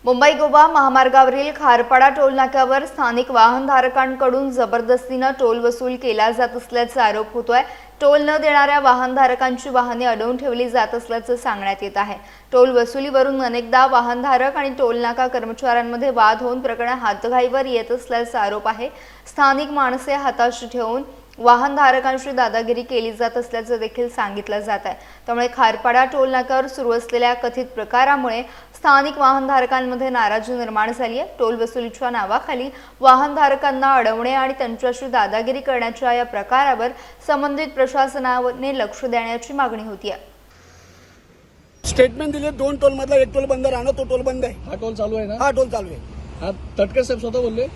मुंबई गोवा महामार्गावरील खारपाडा टोल नाक्यावर स्थानिक वाहनधारकांकडून जबरदस्तीने टोल वसूल केला जात असल्याचा आरोप होतोय। टोल न देणाऱ्या वाहनधारकांची वाहने अडवून ठेवली जात असल्याचं सांगण्यात येत आहे। टोल वसुलीवरून अनेकदा वाहनधारक आणि टोल नाका कर्मचाऱ्यांमध्ये वाद होऊन प्रकरण हातघाईवर येत असल्याचा आरोप आहे। स्थानिक माणसे हाताशी ठेवून वाहनधारकांची दादागिरी केली जात असल्याचं देखील सांगितलं जात आहे। त्यामुळे खारपाडा टोल नाक्यावर सुरू असलेल्या कथित प्रकारामुळे स्थानिक वाहनधारकांमध्ये नाराजी निर्माण झाली आहे। टोल वसुलीच्या नावाखाली वाहनधारकांना अडवणे आणि त्यांच्याशी दादागिरी करण्याच्या या प्रकारावर संबंधित प्रशासनाने लक्ष देण्याची मागणी होती आहे। स्टेटमेंट दिले 2 टोल मधला 1 टोल बंद राहणार, तो टोल बंद आहे। हा टोल चालू आहे ना? हा टोल चालू आहे। हा तटकर साहेब स्वतः बोलले।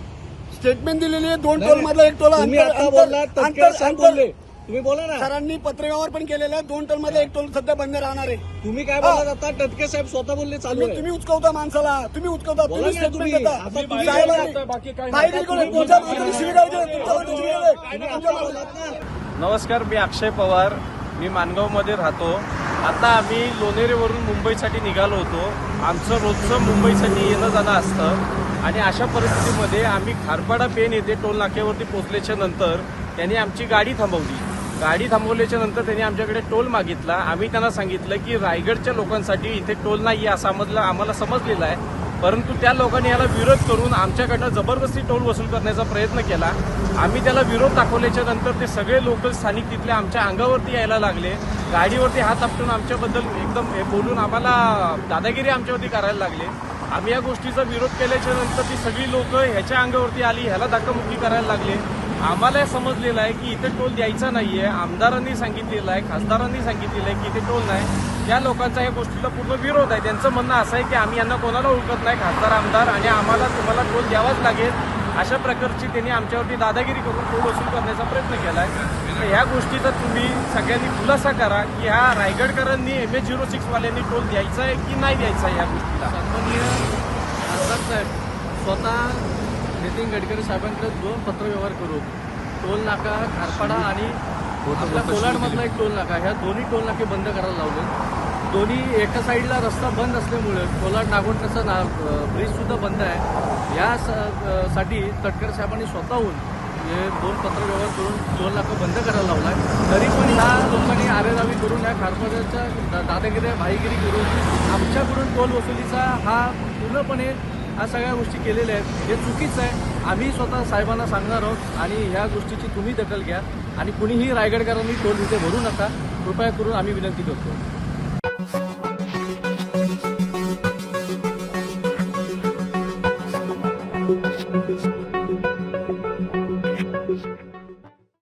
स्टेटमेंट दिलेली आहे 2 टोल मधला 1 टोल तुम्ही आता बोलला, तटकर साहेब बोलले। तुम्ही बोला ना। सरांनी पत्रव्यवहार पण केलेला आहे। 2 टोल मधला 1 टोल सध्या बंद राहणार आहे। तुम्ही काय बोलला आता? तटकर साहेब स्वतः बोलले चालू आहे। तुम्ही उचकवता माणसाला, तुम्ही उचकवता, बोला तुम्ही ना स्टेटमेंट तुम्ही। देता। आता तुम्ही साहेबांनी- बाकी काय बाहेर कोणी तुमच्या माणसाला शिवी द्यायची, तुमच्या माणसाला शिवी द्यायची। नमस्कार, मी अक्षय पवार, मी माणगावमध्ये राहतो। आता आम्ही लोणेरेवरून मुंबईसाठी निघालो होतो। आमचं रोजचं मुंबईसाठी येणं जाणं असतं आणि अशा परिस्थितीमध्ये आम्ही खारपाडा पेण येथे टोल नाक्यावरती पोहोचल्याच्या नंतर त्यांनी आमची गाडी थांबवली। गाडी थांबवल्याच्या नंतर त्यांनी आमच्याकडे टोल मागितला। आम्ही त्यांना सांगितलं की रायगडच्या लोकांसाठी इथे टोल नाही असं आम्हाला समजलेलं आहे, परंतु त्या लोकांनी याला विरोध करून आमच्याकडनं जबरदस्ती टोल वसूल करण्याचा प्रयत्न केला। आम्ही त्याला विरोध दाखवल्याच्या नंतर ते सगळे लोकल स्थानिक तिथले आमच्या अंगावरती यायला लागले। गाडीवरती हात आपटून आमच्याबद्दल एकदम बोलून आम्हाला दादागिरी आमच्यावरती करायला लागले। आम्ही या गोष्टीचा विरोध केल्याच्या नंतर ती सगळी लोक ह्याच्या अंगावरती आली, ह्याला धक्कामुक्की करायला लागले। आम्हाला समजलेलं आहे की इथे टोल द्यायचा नाहीये। आमदारांनी सांगितलेलं आहे, खासदारांनी सांगितलेलं आहे की इथे टोल नाही। त्या लोकांचा या गोष्टीला पूर्ण विरोध आहे। त्यांचं म्हणणं असं आहे की आम्ही यांना कोणाला ओळखत नाही, खासदार आमदार, आणि आम्हाला तुम्हाला टोल द्यावाच लागेल अशा प्रकारची त्यांनी आमच्यावरती दादागिरी करून टोल वसूल करण्याचा प्रयत्न केला आहे। तर ह्या गोष्टीचा तुम्ही सगळ्यांनी खुलासा करा की ह्या रायगडकरांनी MH06 वाल्यांनी टोल द्यायचा आहे की नाही द्यायचा आहे। या गोष्टीला सन्माननीय खासदार साहेब स्वतः नितीन गडकरी साहेबांकडे 2 पत्रव्यवहार करून टोल नाका खारपाडा आणि आपल्या कोलाडमधला एक टोल नाका, ह्या दोन्ही टोल नाके बंद करायला लावले। दोन्ही एका साईडला रस्ता बंद असल्यामुळे कोलाड नागोंडचा ब्रिज सुद्धा बंद आहे। या साठी तटकर साहेबांनी स्वतःहून हे 2 पत्रव्यवहार करून टोल नाका बंद करायला लावला आहे। तरी पण ह्या लोकांनी आरेरावी करून या खारपाड्याच्या दादागिरी भाईगिरी करून आमच्याकडून टोल वसुलीचा हा पूर्णपणे ह्या सगळ्या गोष्टी केलेल्या आहेत। हे चुकीचं आहे। आम्ही स्वतः साहेबांना सांगणार आहोत आणि ह्या गोष्टीची तुम्ही दखल घ्या आणि कुणीही रायगडकरांनी टोल इथे भरू नका, कृपया करून आम्ही विनंती करतो।